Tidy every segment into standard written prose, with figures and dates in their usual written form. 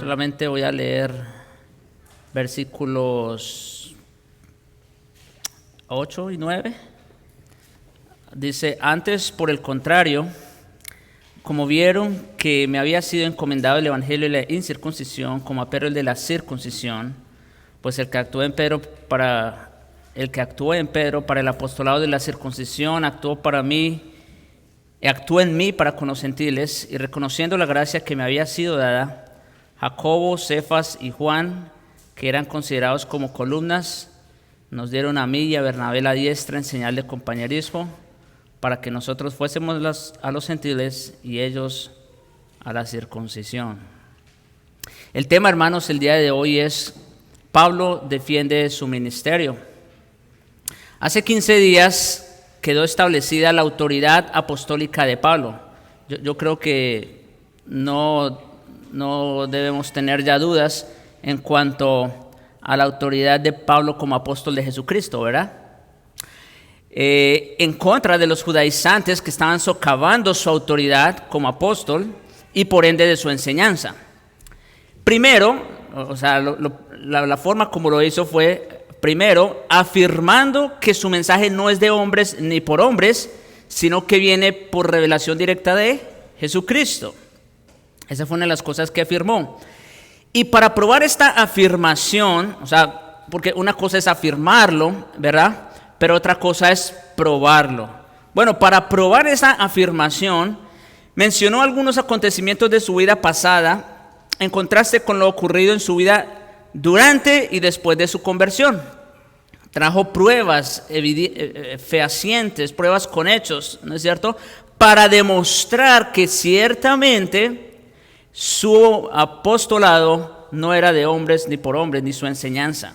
Solamente voy a leer versículos 8 y 9. Dice: antes, por el contrario, como vieron que me había sido encomendado el evangelio de la incircuncisión, como a Pedro el de la circuncisión, pues el que actuó en Pedro para el apostolado de la circuncisión, actuó en mí para con los gentiles, y reconociendo la gracia que me había sido dada, Jacobo, Cefas y Juan, que eran considerados como columnas, nos dieron a mí y a Bernabé la diestra en señal de compañerismo, para que nosotros fuésemos a los gentiles y ellos a la circuncisión. El tema, hermanos, el día de hoy es: Pablo defiende su ministerio. Hace 15 días quedó establecida la autoridad apostólica de Pablo. Yo creo que no debemos tener ya dudas en cuanto a la autoridad de Pablo como apóstol de Jesucristo, ¿verdad? En contra de los judaizantes que estaban socavando su autoridad como apóstol y por ende de su enseñanza. Primero, la forma como lo hizo fue, primero, afirmando que su mensaje no es de hombres ni por hombres, sino que viene por revelación directa de Jesucristo. Esa fue una de las cosas que afirmó. Y para probar esta afirmación, porque una cosa es afirmarlo, ¿verdad?, pero otra cosa es probarlo. Bueno, para probar esa afirmación, mencionó algunos acontecimientos de su vida pasada, en contraste con lo ocurrido en su vida durante y después de su conversión. Trajo pruebas fehacientes, pruebas con hechos, ¿no es cierto?, para demostrar que ciertamente su apostolado no era de hombres ni por hombres, ni su enseñanza.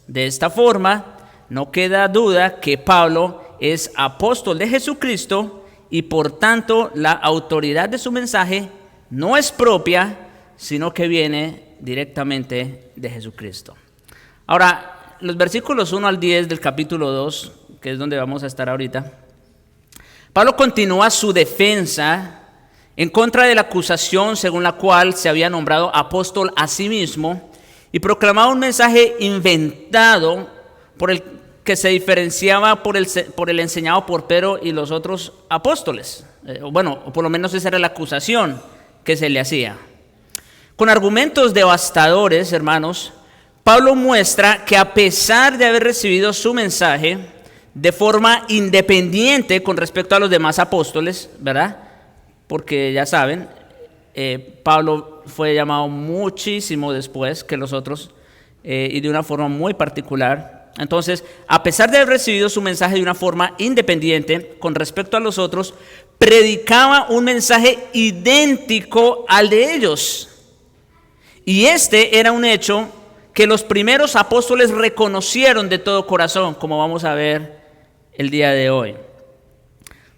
De esta forma, no queda duda que Pablo es apóstol de Jesucristo y por tanto la autoridad de su mensaje no es propia, sino que viene directamente de Jesucristo. Ahora, los versículos 1 al 10 del capítulo 2, que es donde vamos a estar ahorita, Pablo continúa su defensa en contra de la acusación según la cual se había nombrado apóstol a sí mismo y proclamaba un mensaje inventado por el que se diferenciaba por el enseñado por Pedro y los otros apóstoles. O por lo menos esa era la acusación que se le hacía. Con argumentos devastadores, hermanos, Pablo muestra que a pesar de haber recibido su mensaje de forma independiente con respecto a los demás apóstoles, ¿verdad?, porque ya saben, Pablo fue llamado muchísimo después que los otros y de una forma muy particular. Entonces, a pesar de haber recibido su mensaje de una forma independiente con respecto a los otros, predicaba un mensaje idéntico al de ellos. Y este era un hecho que los primeros apóstoles reconocieron de todo corazón, como vamos a ver el día de hoy.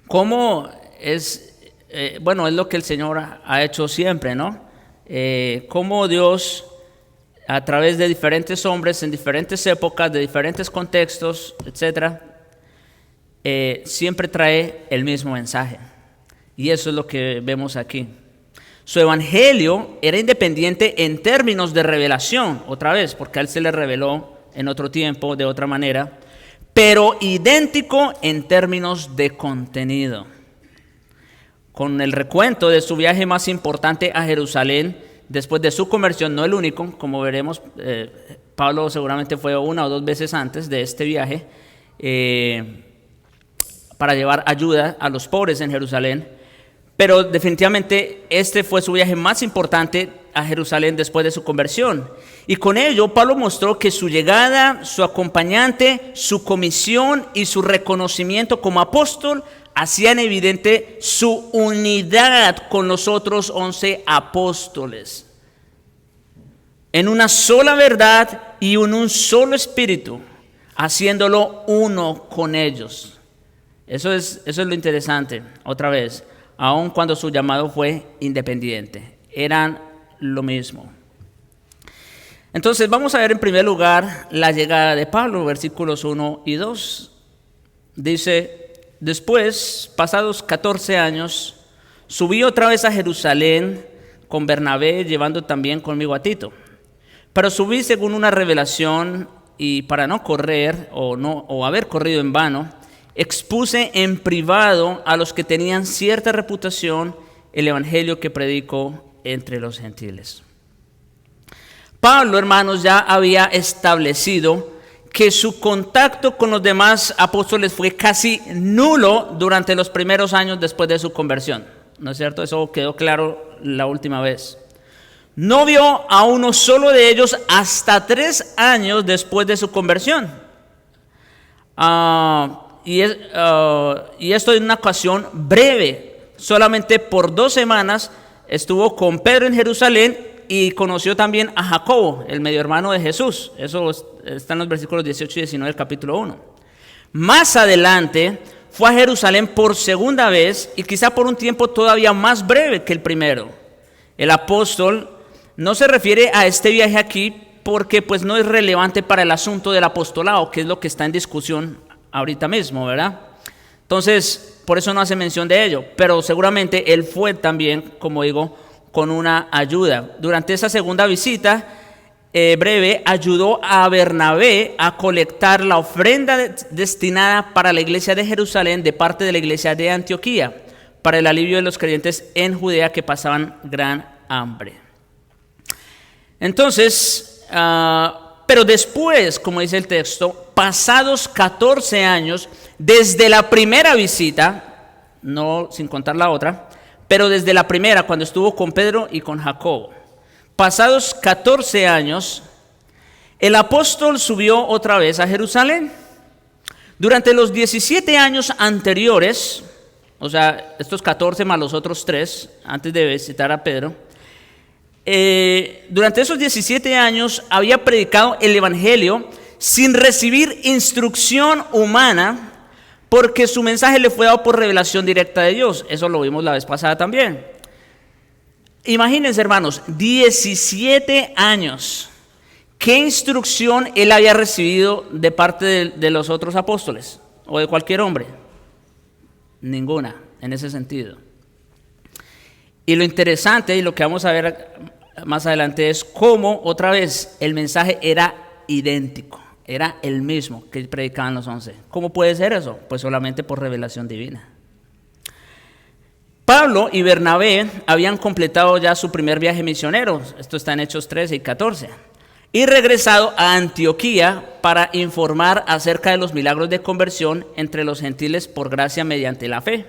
¿Cómo es? Es lo que el Señor ha hecho siempre, ¿no? Cómo Dios, a través de diferentes hombres, en diferentes épocas, de diferentes contextos, etcétera, siempre trae el mismo mensaje. Y eso es lo que vemos aquí. Su evangelio era independiente en términos de revelación, otra vez, porque a él se le reveló en otro tiempo, de otra manera, pero idéntico en términos de contenido. Con el recuento de su viaje más importante a Jerusalén, después de su conversión, no el único, como veremos, Pablo seguramente fue una o dos veces antes de este viaje, para llevar ayuda a los pobres en Jerusalén, pero definitivamente este fue su viaje más importante a Jerusalén después de su conversión. Y con ello Pablo mostró que su llegada, su acompañante, su comisión y su reconocimiento como apóstol hacían evidente su unidad con los otros 11 apóstoles, en una sola verdad y en un solo espíritu, haciéndolo uno con ellos. Eso es lo interesante, otra vez, aun cuando su llamado fue independiente, eran lo mismo. Entonces vamos a ver en primer lugar la llegada de Pablo, versículos 1 y 2. Dice: después, pasados 14 años, subí otra vez a Jerusalén con Bernabé, llevando también conmigo a Tito. Pero subí según una revelación, y para no correr o haber corrido en vano, expuse en privado a los que tenían cierta reputación el evangelio que predico entre los gentiles. Pablo, hermanos, ya había establecido que su contacto con los demás apóstoles fue casi nulo durante los primeros años después de su conversión. ¿No es cierto? Eso quedó claro la última vez. No vio a uno solo de ellos hasta 3 años después de su conversión. Y esto en una ocasión breve. Solamente por 2 semanas estuvo con Pedro en Jerusalén y conoció también a Jacobo, el medio hermano de Jesús. Eso está en los versículos 18 y 19 del capítulo 1. Más adelante fue a Jerusalén por segunda vez y quizá por un tiempo todavía más breve que el primero. El apóstol no se refiere a este viaje aquí porque pues no es relevante para el asunto del apostolado, que es lo que está en discusión ahorita mismo, ¿verdad? Entonces, por eso no hace mención de ello, pero seguramente él fue también, como digo, con una ayuda. Durante esa segunda visita breve, ayudó a Bernabé a colectar la ofrenda destinada para la iglesia de Jerusalén de parte de la iglesia de Antioquía, para el alivio de los creyentes en Judea que pasaban gran hambre. Entonces, pero después, como dice el texto, pasados 14 años, desde la primera visita, no sin contar la otra, pero desde la primera, cuando estuvo con Pedro y con Jacobo, pasados 14 años, el apóstol subió otra vez a Jerusalén. Durante los 17 años anteriores, o sea, estos 14 más los otros 3, antes de visitar a Pedro, durante esos 17 años había predicado el evangelio sin recibir instrucción humana, porque su mensaje le fue dado por revelación directa de Dios. Eso lo vimos la vez pasada también. Imagínense, hermanos, 17 años. ¿Qué instrucción él había recibido de parte de los otros apóstoles o de cualquier hombre? Ninguna, en ese sentido. Y lo interesante, y lo que vamos a ver más adelante, es cómo otra vez el mensaje era idéntico, era el mismo que predicaban los 11. ¿Cómo puede ser eso? Pues solamente por revelación divina. Pablo y Bernabé habían completado ya su primer viaje misionero, esto está en Hechos 13 y 14, y regresado a Antioquía para informar acerca de los milagros de conversión entre los gentiles por gracia mediante la fe.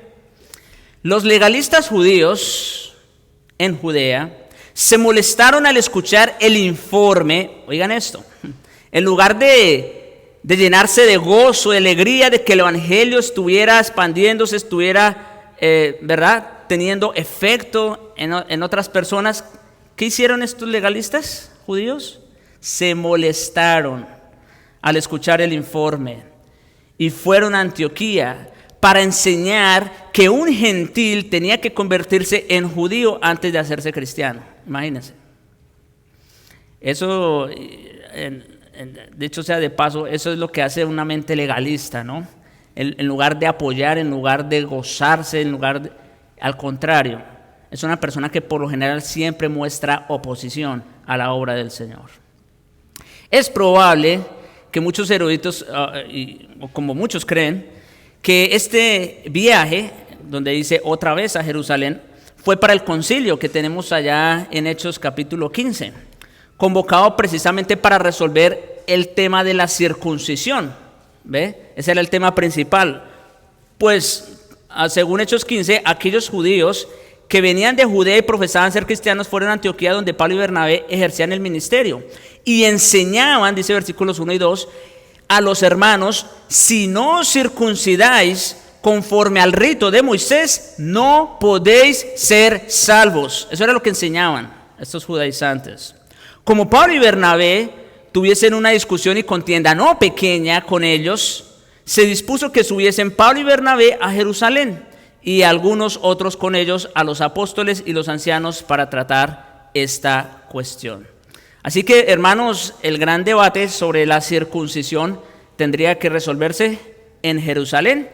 Los legalistas judíos en Judea se molestaron al escuchar el informe, oigan esto, en lugar de llenarse de gozo, de alegría, de que el evangelio estuviera expandiéndose, estuviera ¿verdad?, teniendo efecto en otras personas. ¿Qué hicieron estos legalistas judíos? Se molestaron al escuchar el informe y fueron a Antioquía para enseñar que un gentil tenía que convertirse en judío antes de hacerse cristiano. Imagínense. Eso, dicho sea de paso, eso es lo que hace una mente legalista, ¿no? En lugar de apoyar, en lugar de gozarse, al contrario, es una persona que por lo general siempre muestra oposición a la obra del Señor. Es probable que muchos eruditos, o como muchos creen, que este viaje, donde dice otra vez a Jerusalén, fue para el concilio que tenemos allá en Hechos capítulo 15, convocado precisamente para resolver el tema de la circuncisión. ¿Ve? Ese era el tema principal. Pues, según Hechos 15, aquellos judíos que venían de Judea y profesaban ser cristianos fueron a Antioquía, donde Pablo y Bernabé ejercían el ministerio y enseñaban, dice versículos 1 y 2, a los hermanos: si no os circuncidáis conforme al rito de Moisés, no podéis ser salvos. Eso era lo que enseñaban estos judaizantes. Como Pablo y Bernabé tuviesen una discusión y contienda no pequeña con ellos, se dispuso que subiesen Pablo y Bernabé a Jerusalén y algunos otros con ellos a los apóstoles y los ancianos para tratar esta cuestión. Así que, hermanos, el gran debate sobre la circuncisión tendría que resolverse en Jerusalén,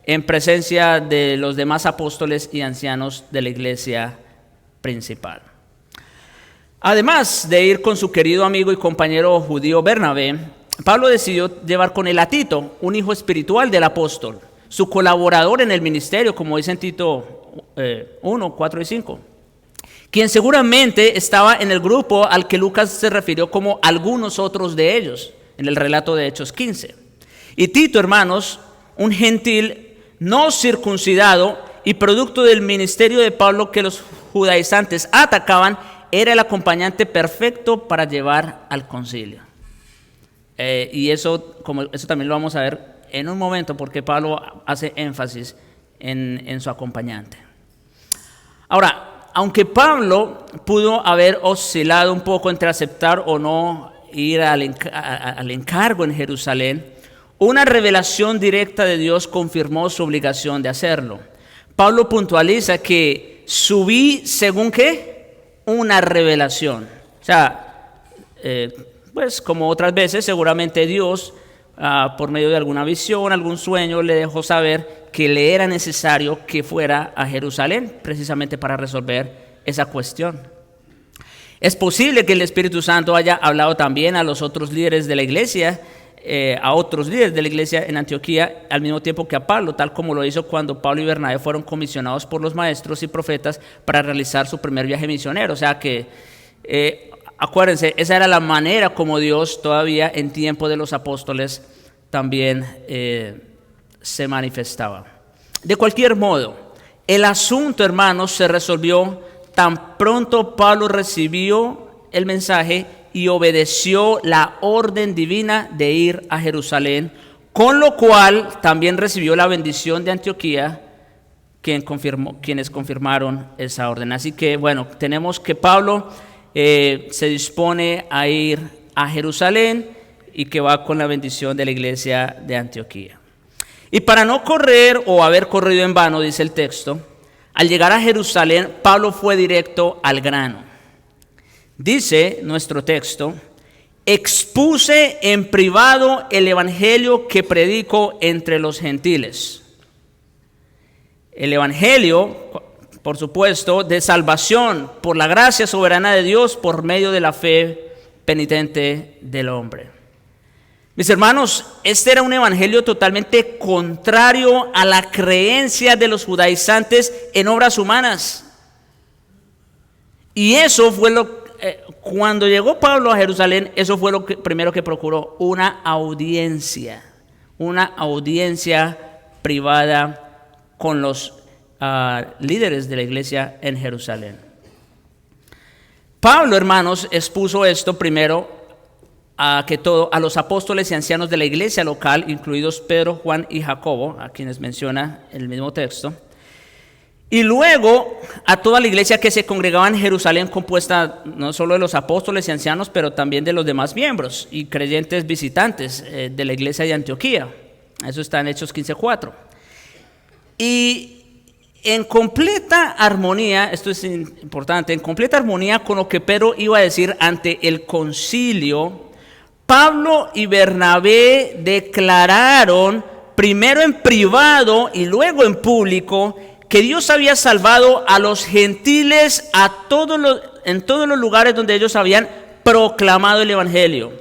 en presencia de los demás apóstoles y ancianos de la iglesia principal. Además de ir con su querido amigo y compañero judío Bernabé, Pablo decidió llevar con él a Tito, un hijo espiritual del apóstol, su colaborador en el ministerio, como dice en Tito 1, 4 y 5, quien seguramente estaba en el grupo al que Lucas se refirió como algunos otros de ellos, en el relato de Hechos 15. Y Tito, hermanos, un gentil no circuncidado y producto del ministerio de Pablo que los judaizantes atacaban, era el acompañante perfecto para llevar al concilio. Y eso también lo vamos a ver en un momento, porque Pablo hace énfasis en su acompañante. Ahora, aunque Pablo pudo haber oscilado un poco entre aceptar o no ir al encargo en Jerusalén, una revelación directa de Dios confirmó su obligación de hacerlo. Pablo puntualiza que subí según ¿qué? Una revelación. O sea, pues como otras veces, seguramente Dios, por medio de alguna visión, algún sueño, le dejó saber que le era necesario que fuera a Jerusalén, precisamente para resolver esa cuestión. Es posible que el Espíritu Santo haya hablado también a los otros líderes de la iglesia, a otros líderes de la iglesia en Antioquía, al mismo tiempo que a Pablo, tal como lo hizo cuando Pablo y Bernabé fueron comisionados por los maestros y profetas para realizar su primer viaje misionero. O sea que, acuérdense, esa era la manera como Dios todavía en tiempo de los apóstoles también se manifestaba. De cualquier modo, el asunto, hermanos, se resolvió tan pronto Pablo recibió el mensaje y obedeció la orden divina de ir a Jerusalén, con lo cual también recibió la bendición de Antioquía, quienes confirmaron esa orden. Así que, bueno, tenemos que Pablo se dispone a ir a Jerusalén y que va con la bendición de la iglesia de Antioquía. Y para no correr o haber corrido en vano, dice el texto, al llegar a Jerusalén, Pablo fue directo al grano. Dice nuestro texto: expuse en privado el evangelio que predico entre los gentiles. El evangelio, por supuesto, de salvación por la gracia soberana de Dios por medio de la fe penitente del hombre. Mis hermanos, este era un evangelio totalmente contrario a la creencia de los judaizantes en obras humanas. Y eso fue cuando llegó Pablo a Jerusalén, eso fue lo primero que procuró, una audiencia privada con los líderes de la iglesia en Jerusalén. Pablo, hermanos, expuso esto primero a los apóstoles y ancianos de la iglesia local, incluidos Pedro, Juan y Jacobo, a quienes menciona el mismo texto. Y luego a toda la iglesia que se congregaba en Jerusalén, compuesta no solo de los apóstoles y ancianos, pero también de los demás miembros y creyentes visitantes de la iglesia de Antioquía. Eso está en Hechos 15:4. Y en completa armonía, esto es importante, en completa armonía con lo que Pedro iba a decir ante el concilio, Pablo y Bernabé declararon, primero en privado y luego en público, que Dios había salvado a los gentiles en todos los lugares donde ellos habían proclamado el evangelio,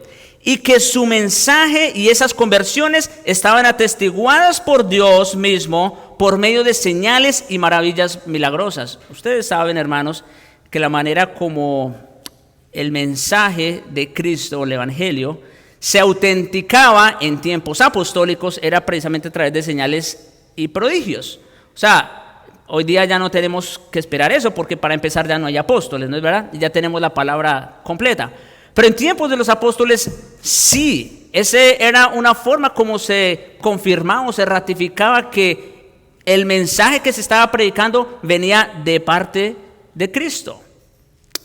y que su mensaje y esas conversiones estaban atestiguadas por Dios mismo por medio de señales y maravillas milagrosas. Ustedes saben, hermanos, que la manera como el mensaje de Cristo, el evangelio, se autenticaba en tiempos apostólicos era precisamente a través de señales y prodigios. O sea, hoy día ya no tenemos que esperar eso, porque para empezar ya no hay apóstoles, ¿no es verdad? Ya tenemos la palabra completa. Pero en tiempos de los apóstoles, sí, esa era una forma como se confirmaba o se ratificaba que el mensaje que se estaba predicando venía de parte de Cristo,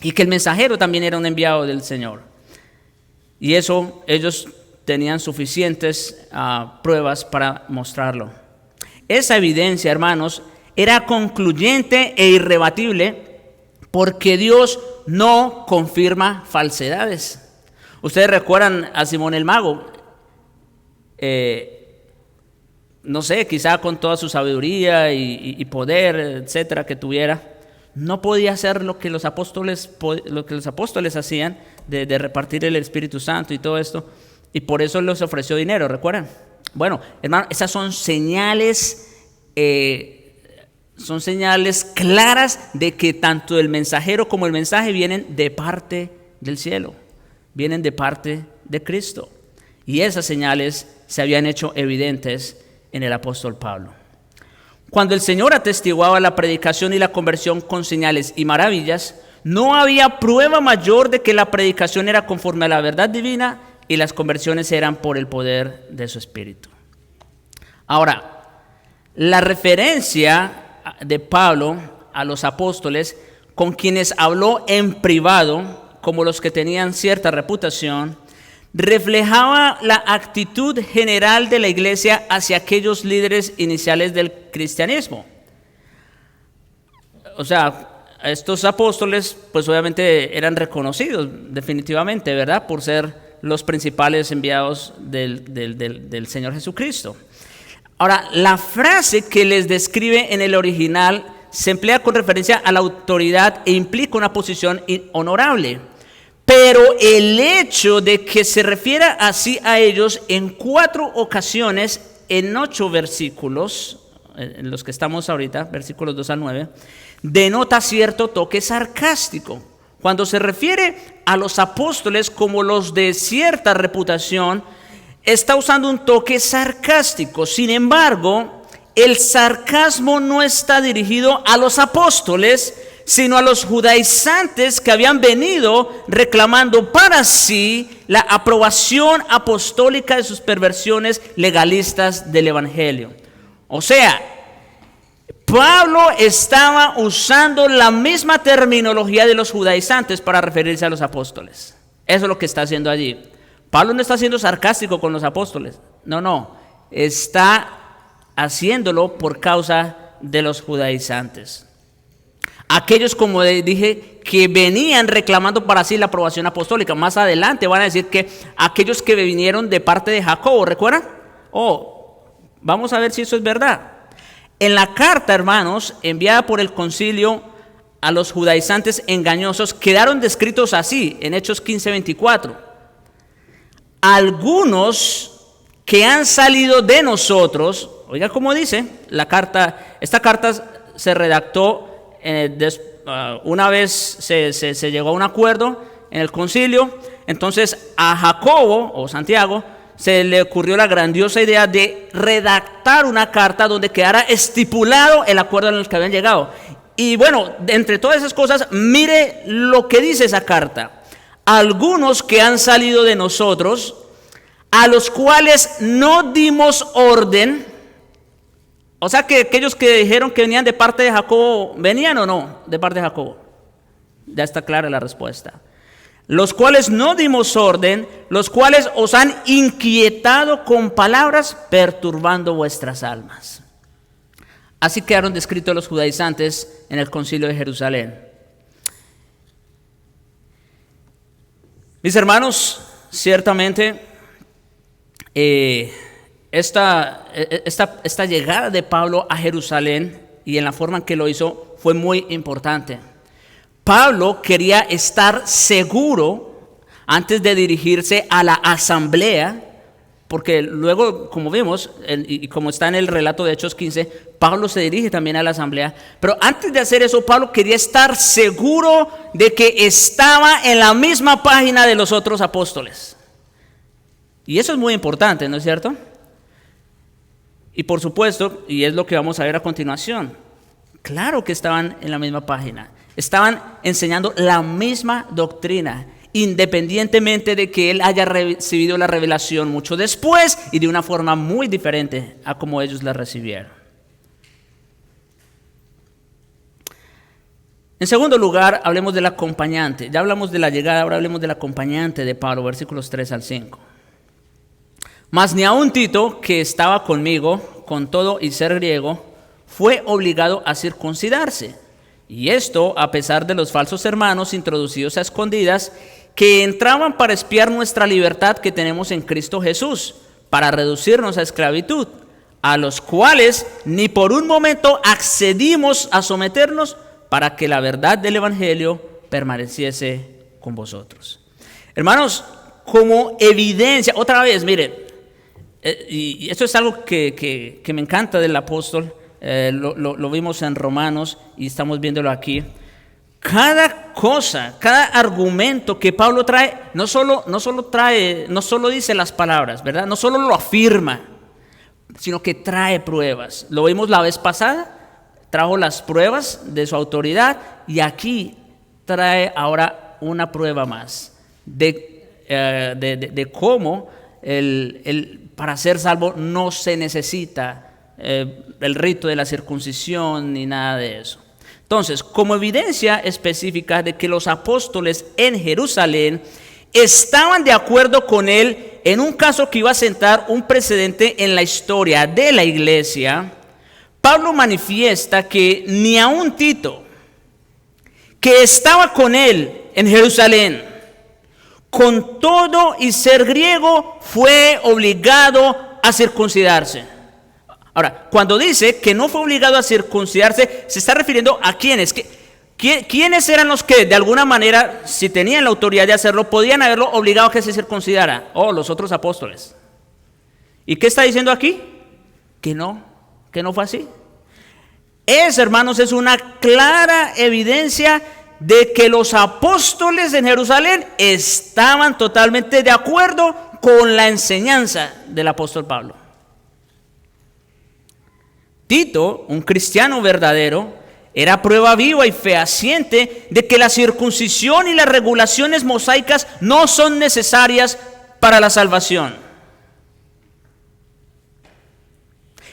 y que el mensajero también era un enviado del Señor. Y eso ellos tenían suficientes pruebas para mostrarlo. Esa evidencia, hermanos, era concluyente e irrebatible, porque Dios no confirma falsedades. Ustedes recuerdan a Simón el mago, no sé, quizá con toda su sabiduría y poder, etcétera, que tuviera, no podía hacer lo que los apóstoles hacían, de repartir el Espíritu Santo y todo esto, y por eso les ofreció dinero, ¿recuerdan? Bueno, hermano, esas son señales claras de que tanto el mensajero como el mensaje vienen de parte del cielo, vienen de parte de Cristo. Y esas señales se habían hecho evidentes en el apóstol Pablo. Cuando el Señor atestiguaba la predicación y la conversión con señales y maravillas, no había prueba mayor de que la predicación era conforme a la verdad divina y las conversiones eran por el poder de su Espíritu. Ahora, la referencia de Pablo a los apóstoles con quienes habló en privado, como los que tenían cierta reputación, reflejaba la actitud general de la iglesia hacia aquellos líderes iniciales del cristianismo. O sea, estos apóstoles pues obviamente eran reconocidos definitivamente, ¿verdad? Por ser los principales enviados del Señor Jesucristo. Ahora, la frase que les describe en el original se emplea con referencia a la autoridad e implica una posición honorable. Pero el hecho de que se refiera así a ellos en 4 ocasiones, en 8 versículos, en los que estamos ahorita, versículos 2 al 9, denota cierto toque sarcástico. Cuando se refiere a los apóstoles como los de cierta reputación, está usando un toque sarcástico. Sin embargo, el sarcasmo no está dirigido a los apóstoles, sino a los judaizantes que habían venido reclamando para sí la aprobación apostólica de sus perversiones legalistas del Evangelio. O sea, Pablo estaba usando la misma terminología de los judaizantes para referirse a los apóstoles. Eso es lo que está haciendo allí. Pablo no está siendo sarcástico con los apóstoles. No. Está haciéndolo por causa de los judaizantes. Aquellos, como dije, que venían reclamando para sí la aprobación apostólica. Más adelante van a decir que aquellos que vinieron de parte de Jacobo, ¿recuerdan? Vamos a ver si eso es verdad. En la carta, hermanos, enviada por el concilio a los judaizantes engañosos, quedaron descritos así, en Hechos 15:24. Algunos que han salido de nosotros, oiga cómo dice la carta, esta carta se redactó una vez se llegó a un acuerdo en el concilio. Entonces a Jacobo o Santiago se le ocurrió la grandiosa idea de redactar una carta donde quedara estipulado el acuerdo en el que habían llegado. Y bueno, entre todas esas cosas, mire lo que dice esa carta. Algunos que han salido de nosotros, a los cuales no dimos orden. O sea que aquellos que dijeron que venían de parte de Jacobo, ¿venían o no de parte de Jacobo? Ya está clara la respuesta. Los cuales no dimos orden, los cuales os han inquietado con palabras, perturbando vuestras almas. Así quedaron descritos los judaizantes en el concilio de Jerusalén. Mis hermanos, ciertamente esta llegada de Pablo a Jerusalén y en la forma en que lo hizo fue muy importante. Pablo quería estar seguro antes de dirigirse a la asamblea, porque luego, como vimos, y como está en el relato de Hechos 15, Pablo se dirige también a la asamblea. Pero antes de hacer eso, Pablo quería estar seguro de que estaba en la misma página de los otros apóstoles. Y eso es muy importante, ¿no es cierto? Y por supuesto, y es lo que vamos a ver a continuación, claro que estaban en la misma página. Estaban enseñando la misma doctrina, independientemente de que él haya recibido la revelación mucho después y de una forma muy diferente a como ellos la recibieron. En segundo lugar, hablemos del acompañante. Ya hablamos de la llegada, ahora hablemos del acompañante de Pablo, versículos 3 al 5. Mas ni aun Tito, que estaba conmigo, con todo y ser griego, fue obligado a circuncidarse. Y esto a pesar de los falsos hermanos introducidos a escondidas, que entraban para espiar nuestra libertad que tenemos en Cristo Jesús, para reducirnos a esclavitud, a los cuales ni por un momento accedimos a someternos, para que la verdad del Evangelio permaneciese con vosotros. Hermanos, como evidencia, otra vez, mire, y esto es algo que me encanta del apóstol, lo vimos en Romanos y estamos viéndolo aquí. Cada cosa, cada argumento que Pablo trae, no solo dice las palabras, ¿verdad? No solo lo afirma, sino que trae pruebas. Lo vimos la vez pasada, trajo las pruebas de su autoridad y aquí trae ahora una prueba más de cómo para ser salvo no se necesita el rito de la circuncisión ni nada de eso. Entonces, como evidencia específica de que los apóstoles en Jerusalén estaban de acuerdo con él en un caso que iba a sentar un precedente en la historia de la iglesia, Pablo manifiesta que ni aun Tito, que estaba con él en Jerusalén, con todo y ser griego, fue obligado a circuncidarse. Ahora, cuando dice que no fue obligado a circuncidarse, se está refiriendo a quiénes. ¿Quiénes eran los que, de alguna manera, si tenían la autoridad de hacerlo, podían haberlo obligado a que se circuncidara? Los otros apóstoles. ¿Y qué está diciendo aquí? Que no fue así. Hermanos, es una clara evidencia de que los apóstoles en Jerusalén estaban totalmente de acuerdo con la enseñanza del apóstol Pablo. Tito, un cristiano verdadero, era prueba viva y fehaciente de que la circuncisión y las regulaciones mosaicas no son necesarias para la salvación.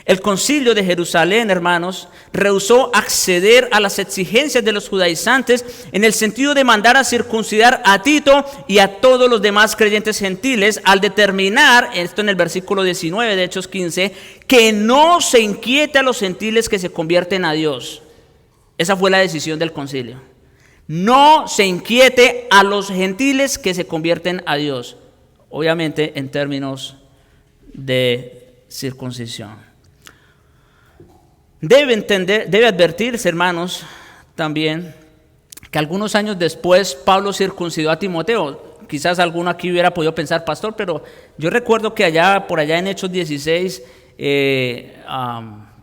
El concilio de Jerusalén, hermanos, rehusó acceder a las exigencias de los judaizantes en el sentido de mandar a circuncidar a Tito y a todos los demás creyentes gentiles, al determinar, esto en el versículo 19 de Hechos 15, que no se inquiete a los gentiles que se convierten a Dios. Esa fue la decisión del concilio. No se inquiete a los gentiles que se convierten a Dios. Obviamente en términos de circuncisión. Debe advertirse, hermanos, también que algunos años después Pablo circuncidó a Timoteo. Quizás alguno aquí hubiera podido pensar, pastor, pero yo recuerdo que por allá en Hechos 16,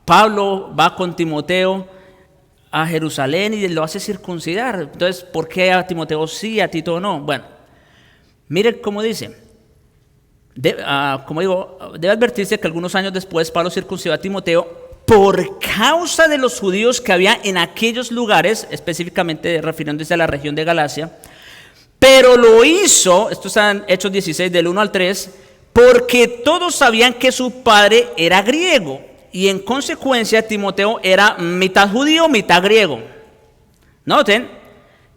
Pablo va con Timoteo a Jerusalén y lo hace circuncidar. Entonces, ¿por qué a Timoteo sí, a Tito no? Bueno, mire cómo dice. Como digo, debe advertirse que algunos años después Pablo circuncidó a Timoteo por causa de los judíos que había en aquellos lugares, específicamente refiriéndose a la región de Galacia, pero lo hizo, esto está en Hechos 16 del 1 al 3, porque todos sabían que su padre era griego y en consecuencia Timoteo era mitad judío, mitad griego. Noten,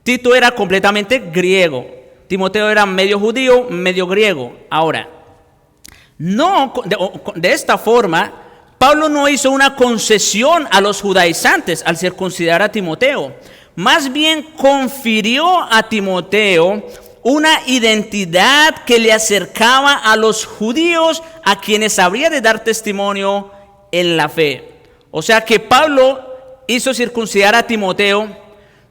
Tito era completamente griego, Timoteo era medio judío, medio griego. Ahora, no de esta forma, Pablo no hizo una concesión a los judaizantes al circuncidar a Timoteo. Más bien confirió a Timoteo una identidad que le acercaba a los judíos a quienes habría de dar testimonio en la fe. O sea que Pablo hizo circuncidar a Timoteo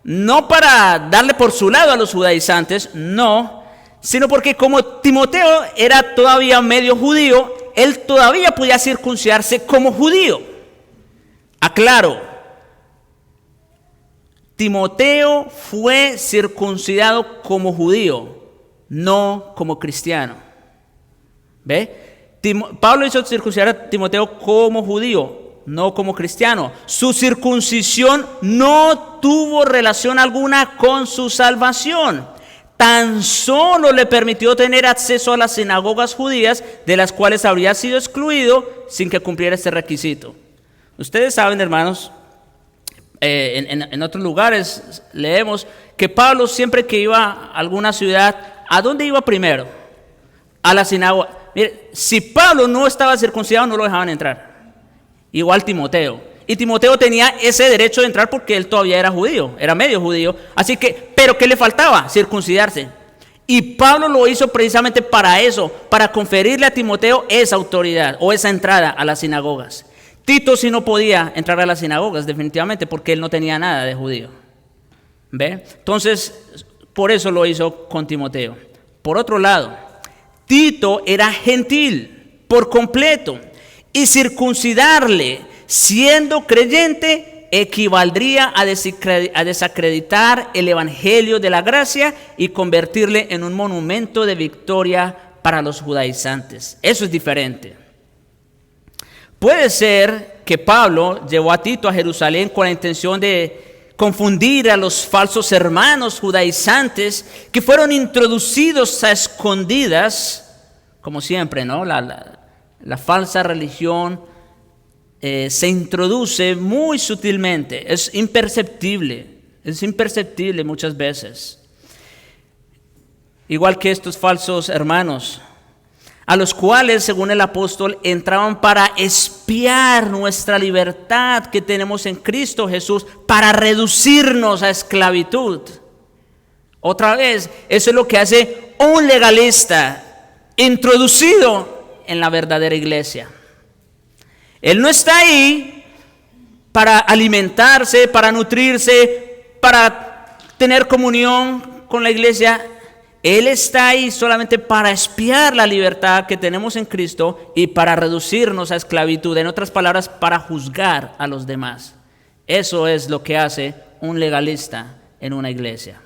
no para darle por su lado a los judaizantes, no, sino porque como Timoteo era todavía medio judío, él todavía podía circuncidarse como judío. Aclaro, Timoteo fue circuncidado como judío, no como cristiano. ¿Ve? Pablo hizo circuncidar a Timoteo como judío, no como cristiano. Su circuncisión no tuvo relación alguna con su salvación. Tan solo le permitió tener acceso a las sinagogas judías, de las cuales habría sido excluido sin que cumpliera este requisito. Ustedes saben, hermanos, en otros lugares leemos que Pablo siempre que iba a alguna ciudad, ¿a dónde iba primero? A la sinagoga. Mire, si Pablo no estaba circuncidado, no lo dejaban entrar. Igual Timoteo. Y Timoteo tenía ese derecho de entrar porque él todavía era judío, era medio judío. Así que, ¿pero qué le faltaba? Circuncidarse. Y Pablo lo hizo precisamente para eso, para conferirle a Timoteo esa autoridad o esa entrada a las sinagogas. Tito sí no podía entrar a las sinagogas definitivamente porque él no tenía nada de judío. ¿Ve? Entonces, por eso lo hizo con Timoteo. Por otro lado, Tito era gentil por completo y circuncidarle siendo creyente equivaldría a desacreditar el evangelio de la gracia y convertirle en un monumento de victoria para los judaizantes. Eso es diferente. Puede ser que Pablo llevó a Tito a Jerusalén con la intención de confundir a los falsos hermanos judaizantes que fueron introducidos a escondidas, como siempre, ¿no? La falsa religión se introduce muy sutilmente, es imperceptible muchas veces. Igual que estos falsos hermanos, a los cuales, según el apóstol, entraban para espiar nuestra libertad que tenemos en Cristo Jesús, para reducirnos a esclavitud. Otra vez, eso es lo que hace un legalista introducido en la verdadera iglesia. Él no está ahí para alimentarse, para nutrirse, para tener comunión con la iglesia. Él está ahí solamente para espiar la libertad que tenemos en Cristo y para reducirnos a esclavitud. En otras palabras, para juzgar a los demás. Eso es lo que hace un legalista en una iglesia.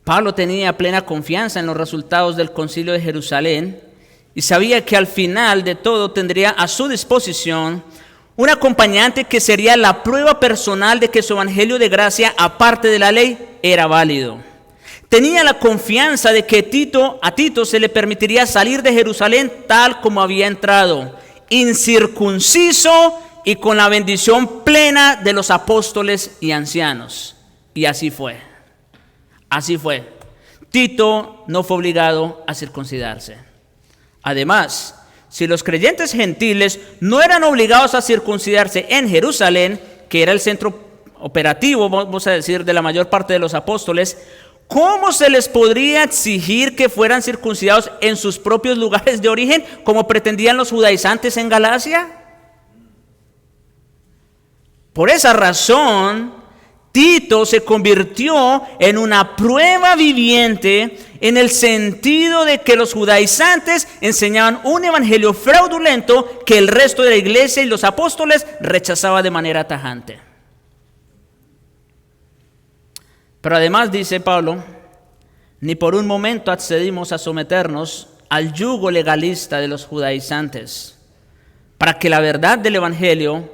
Pablo tenía plena confianza en los resultados del Concilio de Jerusalén y sabía que al final de todo tendría a su disposición un acompañante que sería la prueba personal de que su evangelio de gracia, aparte de la ley, era válido. Tenía la confianza de que a Tito se le permitiría salir de Jerusalén tal como había entrado, incircunciso y con la bendición plena de los apóstoles y ancianos. Y así fue. Así fue. Tito no fue obligado a circuncidarse. Además, si los creyentes gentiles no eran obligados a circuncidarse en Jerusalén, que era el centro operativo, vamos a decir, de la mayor parte de los apóstoles, ¿cómo se les podría exigir que fueran circuncidados en sus propios lugares de origen, como pretendían los judaizantes en Galacia? Por esa razón, Tito se convirtió en una prueba viviente en el sentido de que los judaizantes enseñaban un evangelio fraudulento que el resto de la iglesia y los apóstoles rechazaba de manera tajante. Pero además, dice Pablo, ni por un momento accedimos a someternos al yugo legalista de los judaizantes, para que la verdad del evangelio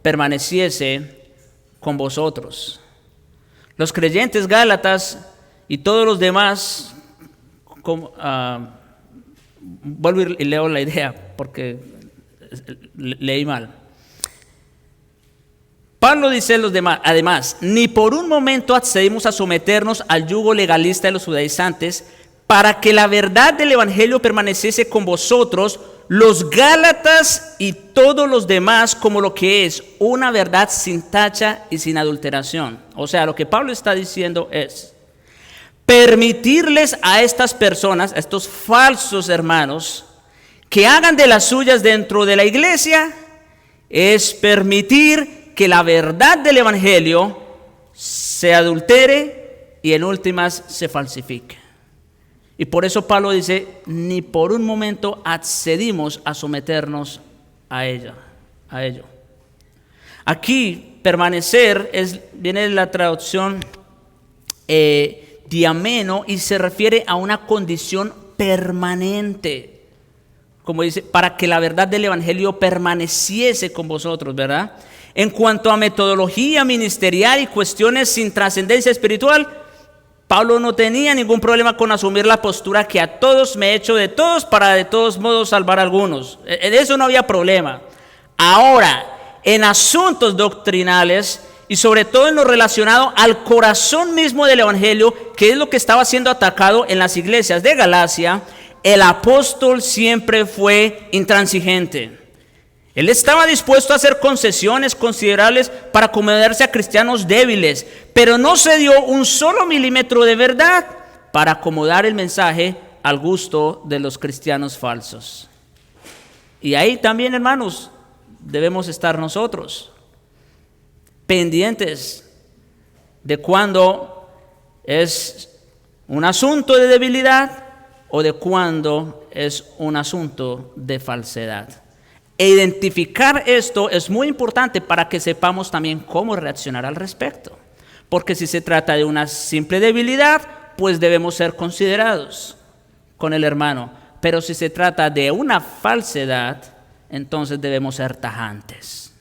permaneciese con vosotros. Los creyentes gálatas y todos los demás, vuelvo y leo la idea porque leí mal. Pablo dice a los demás, además, ni por un momento accedimos a someternos al yugo legalista de los judaizantes para que la verdad del evangelio permaneciese con vosotros, los gálatas y todos los demás, como lo que es una verdad sin tacha y sin adulteración. O sea, lo que Pablo está diciendo es permitirles a estas personas, a estos falsos hermanos, que hagan de las suyas dentro de la iglesia, es permitir que la verdad del evangelio se adultere y en últimas se falsifique. Y por eso Pablo dice, ni por un momento accedimos a someternos a ello. Aquí, permanecer, viene de la traducción diameno y se refiere a una condición permanente. Como dice, para que la verdad del evangelio permaneciese con vosotros, ¿verdad? En cuanto a metodología ministerial y cuestiones sin trascendencia espiritual, Pablo no tenía ningún problema con asumir la postura que a todos me he hecho de todos para de todos modos salvar a algunos. En eso no había problema. Ahora, en asuntos doctrinales y sobre todo en lo relacionado al corazón mismo del evangelio, que es lo que estaba siendo atacado en las iglesias de Galacia, el apóstol siempre fue intransigente. Él estaba dispuesto a hacer concesiones considerables para acomodarse a cristianos débiles, pero no se dio un solo milímetro de verdad para acomodar el mensaje al gusto de los cristianos falsos. Y ahí también, hermanos, debemos estar nosotros pendientes de cuando es un asunto de debilidad o de cuando es un asunto de falsedad. E identificar esto es muy importante para que sepamos también cómo reaccionar al respecto. Porque si se trata de una simple debilidad, pues debemos ser considerados con el hermano. Pero si se trata de una falsedad, entonces debemos ser tajantes.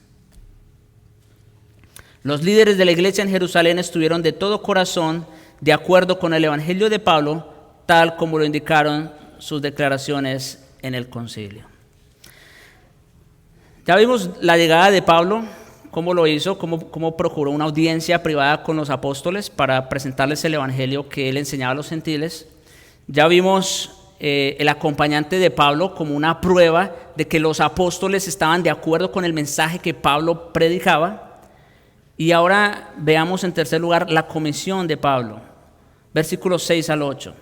Los líderes de la iglesia en Jerusalén estuvieron de todo corazón de acuerdo con el evangelio de Pablo, tal como lo indicaron sus declaraciones en el concilio. Ya vimos la llegada de Pablo, cómo lo hizo, cómo procuró una audiencia privada con los apóstoles para presentarles el evangelio que él enseñaba a los gentiles. Ya vimos el acompañante de Pablo como una prueba de que los apóstoles estaban de acuerdo con el mensaje que Pablo predicaba. Y ahora veamos en tercer lugar la comisión de Pablo, versículos 6 al 8.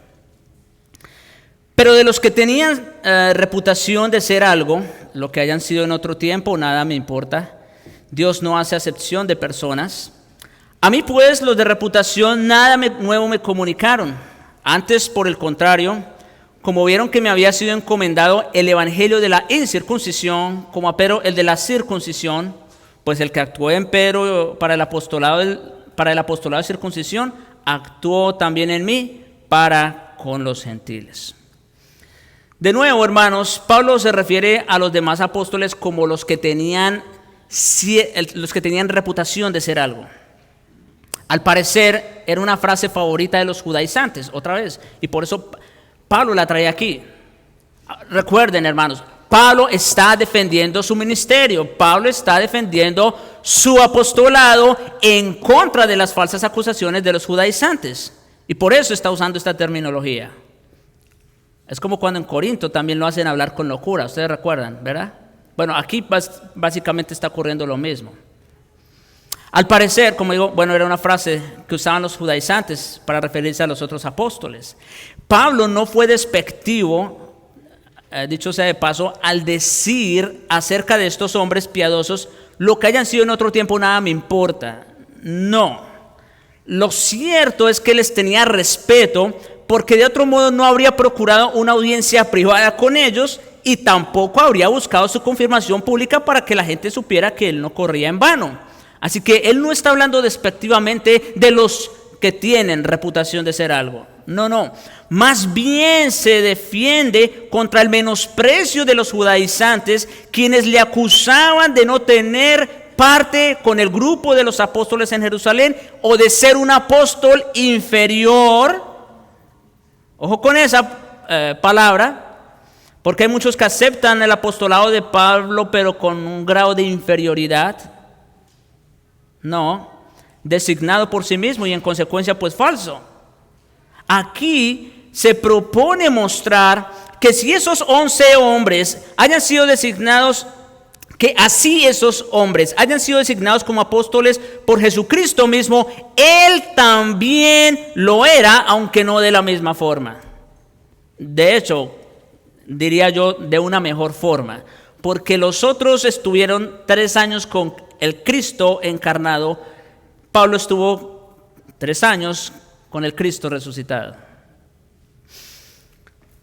Pero de los que tenían reputación de ser algo, lo que hayan sido en otro tiempo, nada me importa. Dios no hace acepción de personas. A mí pues los de reputación nada nuevo me comunicaron. Antes, por el contrario, como vieron que me había sido encomendado el evangelio de la incircuncisión, como a Pedro el de la circuncisión, pues el que actuó en Pedro para el apostolado de circuncisión, actuó también en mí para con los gentiles. De nuevo, hermanos, Pablo se refiere a los demás apóstoles como los que tenían reputación de ser algo. Al parecer, era una frase favorita de los judaizantes, otra vez, y por eso Pablo la trae aquí. Recuerden, hermanos, Pablo está defendiendo su ministerio, Pablo está defendiendo su apostolado en contra de las falsas acusaciones de los judaizantes, y por eso está usando esta terminología. Es como cuando en Corinto también lo hacen hablar con locura, ustedes recuerdan, ¿verdad? Bueno, aquí básicamente está ocurriendo lo mismo. Al parecer, como digo, era una frase que usaban los judaizantes para referirse a los otros apóstoles. Pablo no fue despectivo, dicho sea de paso, al decir acerca de estos hombres piadosos, lo que hayan sido en otro tiempo nada me importa. No. Lo cierto es que les tenía respeto, porque de otro modo no habría procurado una audiencia privada con ellos y tampoco habría buscado su confirmación pública para que la gente supiera que él no corría en vano. Así que él no está hablando despectivamente de los que tienen reputación de ser algo. No. Más bien se defiende contra el menosprecio de los judaizantes, quienes le acusaban de no tener parte con el grupo de los apóstoles en Jerusalén o de ser un apóstol inferior. Ojo con esa palabra, porque hay muchos que aceptan el apostolado de Pablo, pero con un grado de inferioridad. No, designado por sí mismo y en consecuencia pues falso. Aquí se propone mostrar que si esos 11 hombres hayan sido designados, que así esos hombres hayan sido designados como apóstoles por Jesucristo mismo, Él también lo era, aunque no de la misma forma. De hecho, diría yo, de una mejor forma, porque los otros estuvieron 3 años con el Cristo encarnado. Pablo estuvo 3 años con el Cristo resucitado.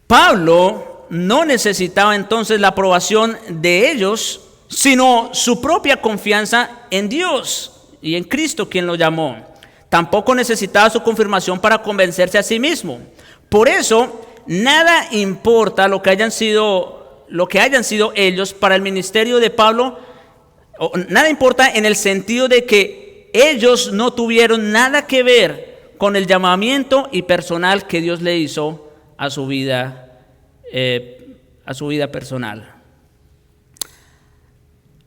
Pablo no necesitaba entonces la aprobación de ellos, sino su propia confianza en Dios y en Cristo quien lo llamó. Tampoco necesitaba su confirmación para convencerse a sí mismo. Por eso, nada importa lo que hayan sido ellos para el ministerio de Pablo, nada importa en el sentido de que ellos no tuvieron nada que ver con el llamamiento y personal que Dios le hizo a su vida personal.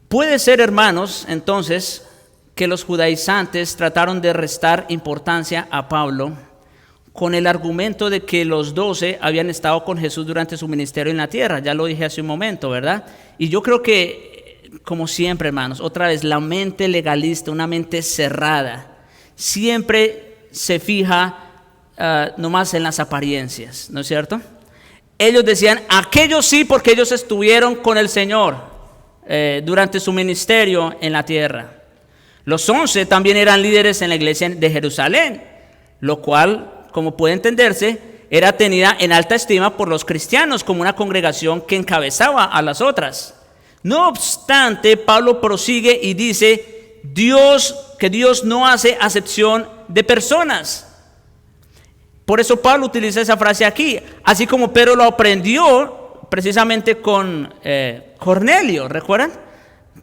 Puede ser, hermanos, entonces, que los judaizantes trataron de restar importancia a Pablo con el argumento de que los 12 habían estado con Jesús durante su ministerio en la tierra. Ya lo dije hace un momento, ¿verdad? Y yo creo que, como siempre, hermanos, otra vez, la mente legalista, una mente cerrada, siempre se fija nomás en las apariencias, ¿no es cierto? Ellos decían, aquellos sí, porque ellos estuvieron con el Señor durante su ministerio en la tierra. Los 11 también eran líderes en la iglesia de Jerusalén, lo cual, como puede entenderse, era tenida en alta estima por los cristianos como una congregación que encabezaba a las otras. No obstante, Pablo prosigue y dice, que Dios no hace acepción de personas. Por eso Pablo utiliza esa frase aquí, así como Pedro lo aprendió precisamente con Cornelio, ¿recuerdan?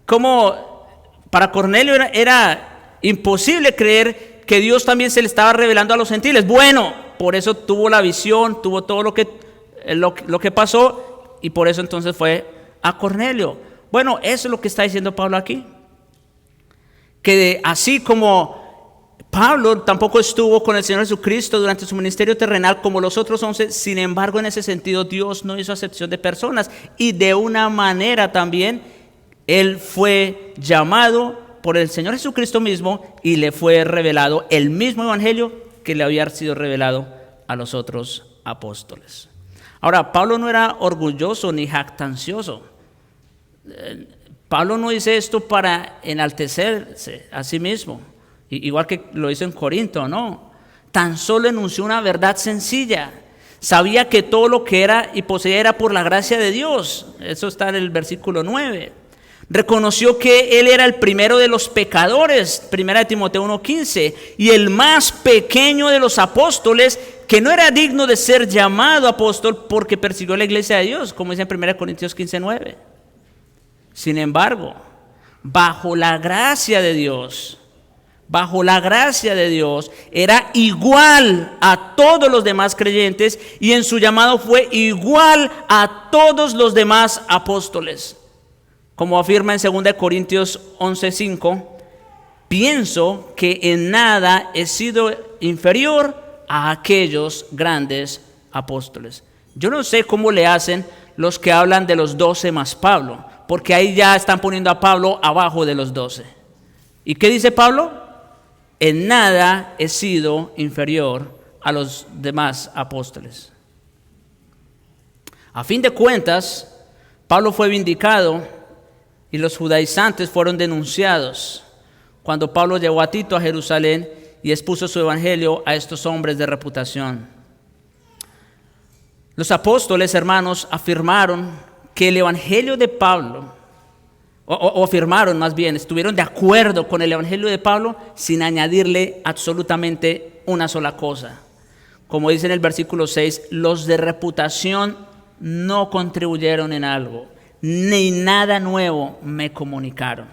Como para Cornelio era imposible creer que Dios también se le estaba revelando a los gentiles. Bueno, por eso tuvo la visión, tuvo todo lo que pasó, y por eso entonces fue a Cornelio. Bueno, eso es lo que está diciendo Pablo aquí. Que así como Pablo tampoco estuvo con el Señor Jesucristo durante su ministerio terrenal como los otros 11, sin embargo, en ese sentido, Dios no hizo acepción de personas, y de una manera también él fue llamado por el Señor Jesucristo mismo y le fue revelado el mismo evangelio que le había sido revelado a los otros apóstoles. Ahora, Pablo no era orgulloso ni jactancioso. Pablo no dice esto para enaltecerse a sí mismo, igual que lo hizo en Corinto, no. Tan solo enunció una verdad sencilla. Sabía que todo lo que era y poseía era por la gracia de Dios. Eso está en el versículo 9. Reconoció que él era el primero de los pecadores, 1 Timoteo 1:15, y el más pequeño de los apóstoles, que no era digno de ser llamado apóstol porque persiguió la iglesia de Dios, como dice en 1 Corintios 15:9. Sin embargo, bajo la gracia de Dios, era igual a todos los demás creyentes, y en su llamado fue igual a todos los demás apóstoles. Como afirma en 2 Corintios 11:5, pienso que en nada he sido inferior a aquellos grandes apóstoles. Yo no sé cómo le hacen los que hablan de los 12 más Pablo, porque ahí ya están poniendo a Pablo abajo de los 12. ¿Y qué dice Pablo? En nada he sido inferior a los demás apóstoles. A fin de cuentas, Pablo fue vindicado y los judaizantes fueron denunciados cuando Pablo llevó a Tito a Jerusalén y expuso su evangelio a estos hombres de reputación. Los apóstoles, hermanos, afirmaron que el evangelio de Pablo, o afirmaron más bien, estuvieron de acuerdo con el evangelio de Pablo sin añadirle absolutamente una sola cosa. Como dice en el versículo 6, los de reputación no contribuyeron en algo, ni nada nuevo me comunicaron.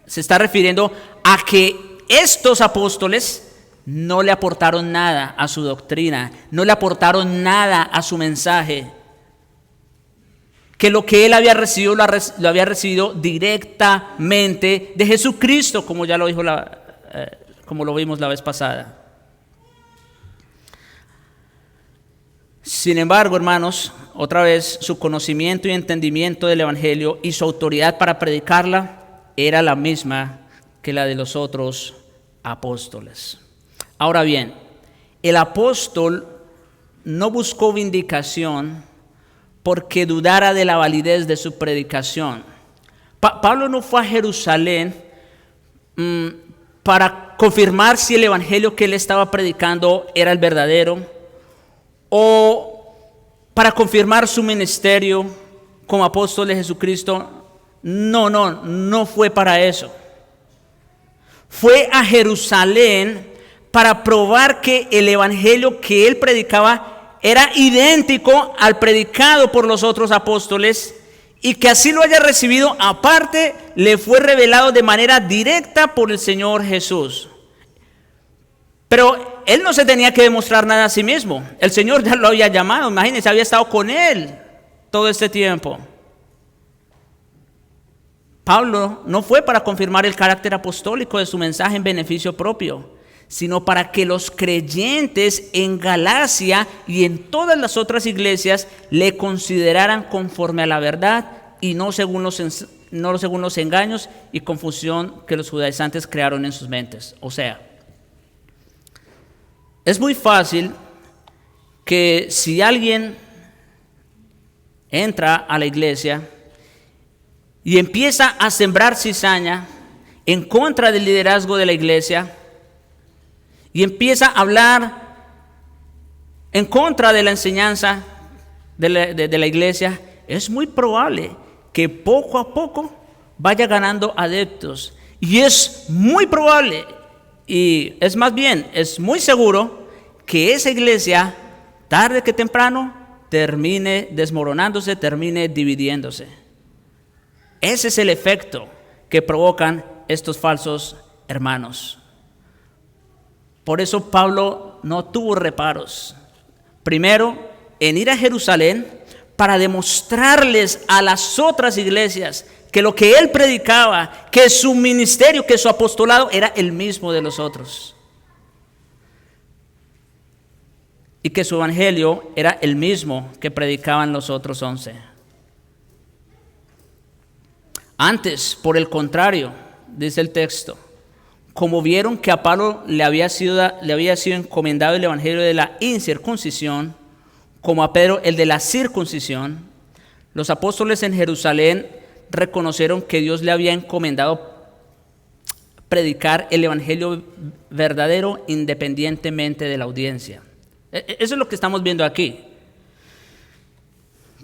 Se está refiriendo a que estos apóstoles no le aportaron nada a su doctrina, no le aportaron nada a su mensaje, que lo que él había recibido lo había recibido directamente de Jesucristo, como ya lo dijo como lo vimos la vez pasada. Sin embargo, hermanos, otra vez su conocimiento y entendimiento del evangelio y su autoridad para predicarla era la misma que la de los otros apóstoles. Ahora bien, el apóstol no buscó vindicación porque dudara de la validez de su predicación. Pablo no fue a Jerusalén para confirmar si el evangelio que él estaba predicando era el verdadero, o para confirmar su ministerio como apóstol de Jesucristo. No fue para eso. Fue a Jerusalén para probar que el evangelio que él predicaba era idéntico al predicado por los otros apóstoles, y que así lo haya recibido, aparte, le fue revelado de manera directa por el Señor Jesús. Pero él no se tenía que demostrar nada a sí mismo. El Señor ya lo había llamado, imagínense, había estado con él todo este tiempo. Pablo no fue para confirmar el carácter apostólico de su mensaje en beneficio propio, sino para que los creyentes en Galacia y en todas las otras iglesias le consideraran conforme a la verdad y no según los engaños y confusión que los judaizantes crearon en sus mentes. O sea, es muy fácil que si alguien entra a la iglesia y empieza a sembrar cizaña, en contra del liderazgo de la iglesia y empieza a hablar en contra de la enseñanza de la iglesia, es muy probable que poco a poco vaya ganando adeptos. Y es muy probable, y es más bien, es muy seguro, que esa iglesia, tarde que temprano, termine desmoronándose, termine dividiéndose. Ese es el efecto que provocan estos falsos hermanos. Por eso Pablo no tuvo reparos. Primero, en ir a Jerusalén para demostrarles a las otras iglesias que lo que él predicaba, que su ministerio, que su apostolado era el mismo de los otros. Y que su evangelio era el mismo que predicaban los otros 11. Antes, por el contrario, dice el texto, como vieron que a Pablo le había sido encomendado el evangelio de la incircuncisión, como a Pedro el de la circuncisión, los apóstoles en Jerusalén reconocieron que Dios le había encomendado predicar el evangelio verdadero independientemente de la audiencia. Eso es lo que estamos viendo aquí.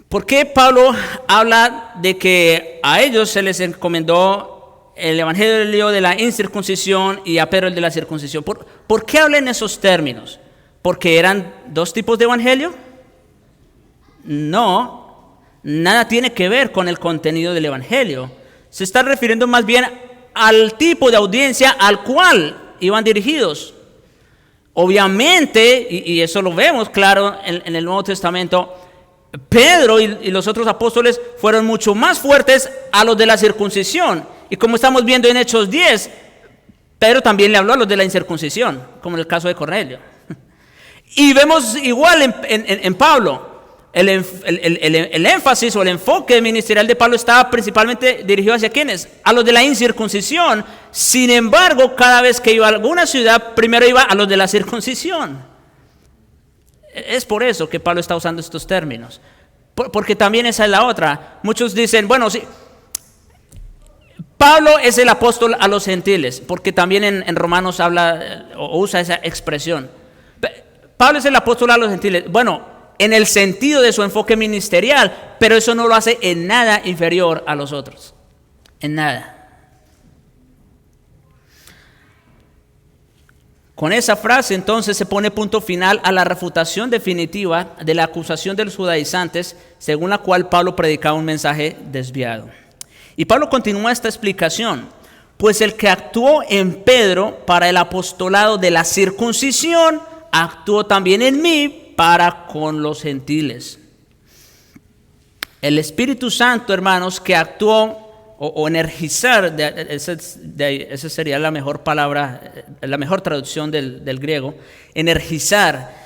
¿Por qué Pablo habla de que a ellos se les encomendó el evangelio de la incircuncisión y a Pedro el de la circuncisión? ¿Por qué habla en esos términos? ¿Porque eran dos tipos de evangelio? No, nada tiene que ver con el contenido del evangelio. Se está refiriendo más bien al tipo de audiencia al cual iban dirigidos. Obviamente, y eso lo vemos claro en el Nuevo Testamento, Pedro y los otros apóstoles fueron mucho más fuertes a los de la circuncisión. Y como estamos viendo en Hechos 10, Pedro también le habló a los de la incircuncisión, como en el caso de Cornelio. Y vemos igual en Pablo. El énfasis o el enfoque ministerial de Pablo estaba principalmente dirigido hacia ¿quiénes? A los de la incircuncisión. Sin embargo, cada vez que iba a alguna ciudad, primero iba a los de la circuncisión. Es por eso que Pablo está usando estos términos. Porque también esa es la otra. Muchos dicen, bueno, sí, Pablo es el apóstol a los gentiles, porque también en Romanos habla o usa esa expresión. Pablo es el apóstol a los gentiles. Bueno, en el sentido de su enfoque ministerial, pero eso no lo hace en nada inferior a los otros. En nada. Con esa frase entonces se pone punto final a la refutación definitiva de la acusación de los judaizantes, según la cual Pablo predicaba un mensaje desviado. Y Pablo continúa esta explicación: pues el que actuó en Pedro para el apostolado de la circuncisión, actuó también en mí para con los gentiles. El Espíritu Santo, hermanos, que actuó o energizar, esa sería la mejor palabra, la mejor traducción del griego, energizar.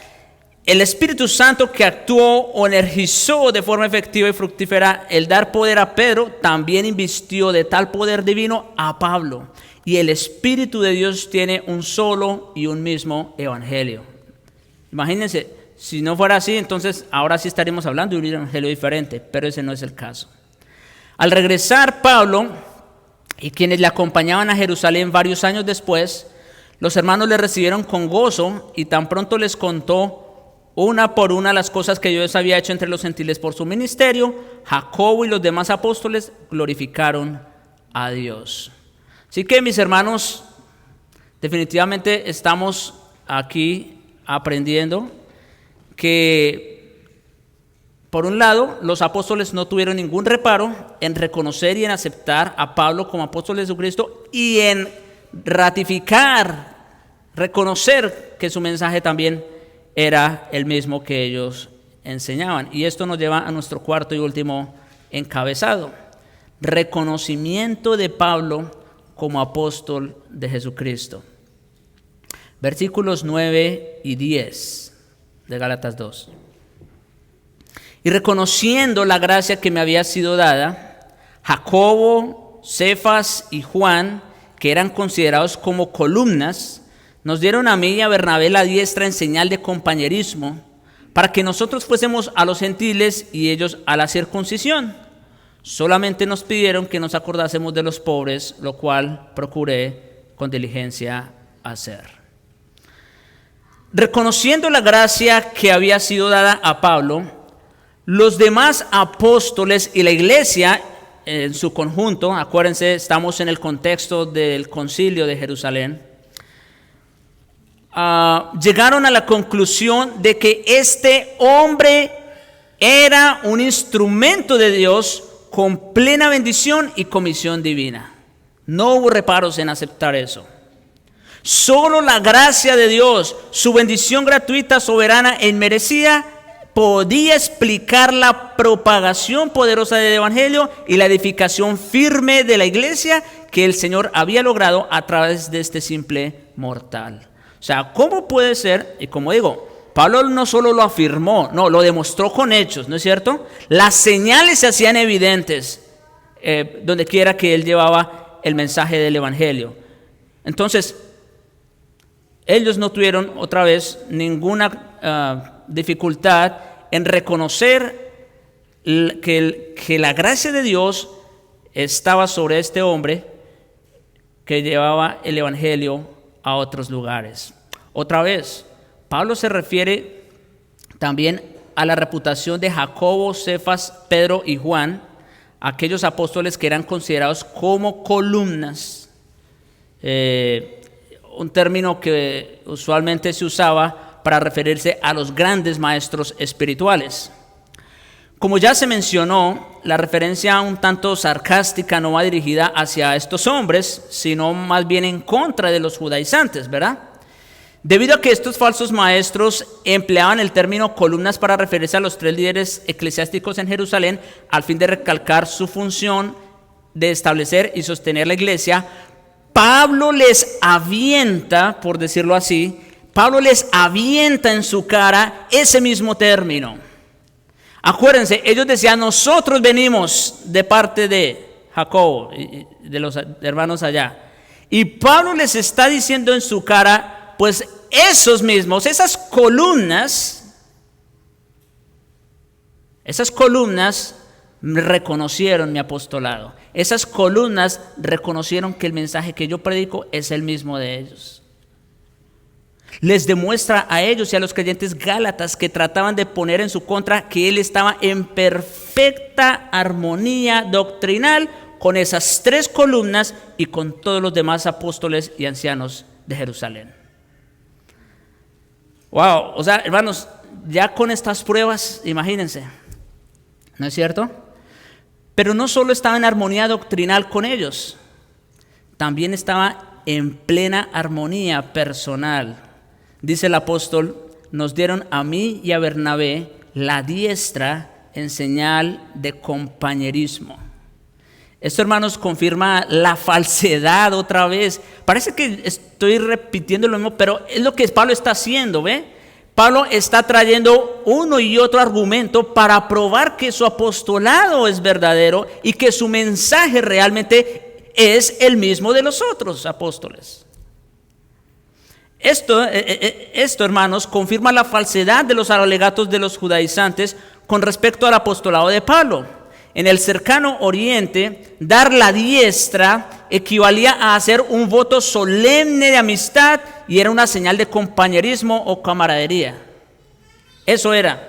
El Espíritu Santo que actuó o energizó de forma efectiva y fructífera el dar poder a Pedro, también invistió de tal poder divino a Pablo. Y el Espíritu de Dios tiene un solo y un mismo evangelio. Imagínense, si no fuera así, entonces ahora sí estaríamos hablando de un evangelio diferente, pero ese no es el caso. Al regresar Pablo y quienes le acompañaban a Jerusalén varios años después, los hermanos le recibieron con gozo y tan pronto les contó una por una las cosas que Dios había hecho entre los gentiles por su ministerio, Jacobo y los demás apóstoles glorificaron a Dios. Así que, mis hermanos, definitivamente estamos aquí aprendiendo que, por un lado, los apóstoles no tuvieron ningún reparo en reconocer y en aceptar a Pablo como apóstol de Jesucristo y en ratificar, reconocer que su mensaje también era el mismo que ellos enseñaban. Y esto nos lleva a nuestro cuarto y último encabezado: reconocimiento de Pablo como apóstol de Jesucristo. Versículos 9 y 10 de Gálatas 2. Y reconociendo la gracia que me había sido dada, Jacobo, Cefas y Juan, que eran considerados como columnas, nos dieron a mí y a Bernabé la diestra en señal de compañerismo, para que nosotros fuésemos a los gentiles y ellos a la circuncisión, Solamente nos pidieron que nos acordásemos de los pobres, lo cual procuré con diligencia hacer. Reconociendo la gracia que había sido dada a Pablo, los demás apóstoles y la iglesia en su conjunto, acuérdense, estamos en el contexto del concilio de Jerusalén, llegaron a la conclusión de que este hombre era un instrumento de Dios con plena bendición y comisión divina. No hubo reparos en aceptar eso. Solo la gracia de Dios, su bendición gratuita, soberana e inmerecida, podía explicar la propagación poderosa del Evangelio y la edificación firme de la iglesia que el Señor había logrado a través de este simple mortal. O sea, ¿cómo puede ser? Y como digo, Pablo no solo lo afirmó, no, lo demostró con hechos, ¿no es cierto? Las señales se hacían evidentes donde quiera que él llevaba el mensaje del Evangelio. Entonces, ellos no tuvieron otra vez ninguna dificultad en reconocer que la gracia de Dios estaba sobre este hombre que llevaba el Evangelio a otros lugares. Otra vez, Pablo se refiere también a la reputación de Jacobo, Cefas, Pedro y Juan, aquellos apóstoles que eran considerados como columnas, un término que usualmente se usaba para referirse a los grandes maestros espirituales. Como ya se mencionó, la referencia un tanto sarcástica no va dirigida hacia estos hombres, sino más bien en contra de los judaizantes, ¿verdad? Debido a que estos falsos maestros empleaban el término columnas para referirse a los 3 líderes eclesiásticos en Jerusalén, al fin de recalcar su función de establecer y sostener la iglesia, Pablo les avienta, por decirlo así, Pablo les avienta en su cara ese mismo término. Acuérdense, ellos decían, nosotros venimos de parte de Jacobo y de los hermanos allá. Y Pablo les está diciendo en su cara, pues esos mismos, esas columnas reconocieron mi apostolado. Esas columnas reconocieron que el mensaje que yo predico es el mismo de ellos. Les demuestra a ellos y a los creyentes gálatas que trataban de poner en su contra que él estaba en perfecta armonía doctrinal con esas 3 columnas y con todos los demás apóstoles y ancianos de Jerusalén. Wow, o sea, hermanos, ya con estas pruebas, imagínense, ¿no es cierto? Pero no solo estaba en armonía doctrinal con ellos, también estaba en plena armonía personal. Dice el apóstol, nos dieron a mí y a Bernabé la diestra en señal de compañerismo. Esto, hermanos, confirma la falsedad otra vez. Parece que estoy repitiendo lo mismo, pero es lo que Pablo está haciendo, ¿ve? Pablo está trayendo uno y otro argumento para probar que su apostolado es verdadero y que su mensaje realmente es el mismo de los otros apóstoles. Esto, hermanos, confirma la falsedad de los alegatos de los judaizantes con respecto al apostolado de Pablo. En el cercano oriente, dar la diestra equivalía a hacer un voto solemne de amistad y era una señal de compañerismo o camaradería. Eso era.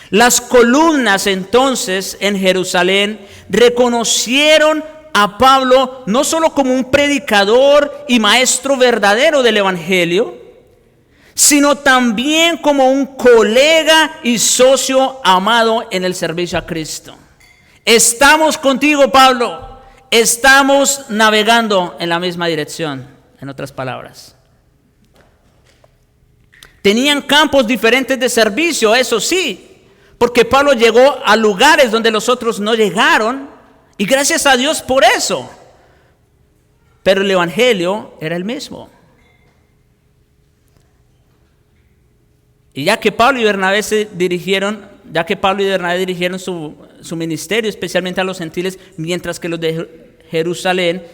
Las columnas entonces en Jerusalén reconocieron a Pablo no solo como un predicador y maestro verdadero del Evangelio, sino también como un colega y socio amado en el servicio a Cristo. Estamos contigo, Pablo. Estamos navegando en la misma dirección, en otras palabras. Tenían campos diferentes de servicio, eso sí, porque Pablo llegó a lugares donde los otros no llegaron, y gracias a Dios por eso. Pero el Evangelio era el mismo. Y ya que Pablo y Bernabé dirigieron su ministerio, especialmente a los gentiles, mientras que los de Jerusalén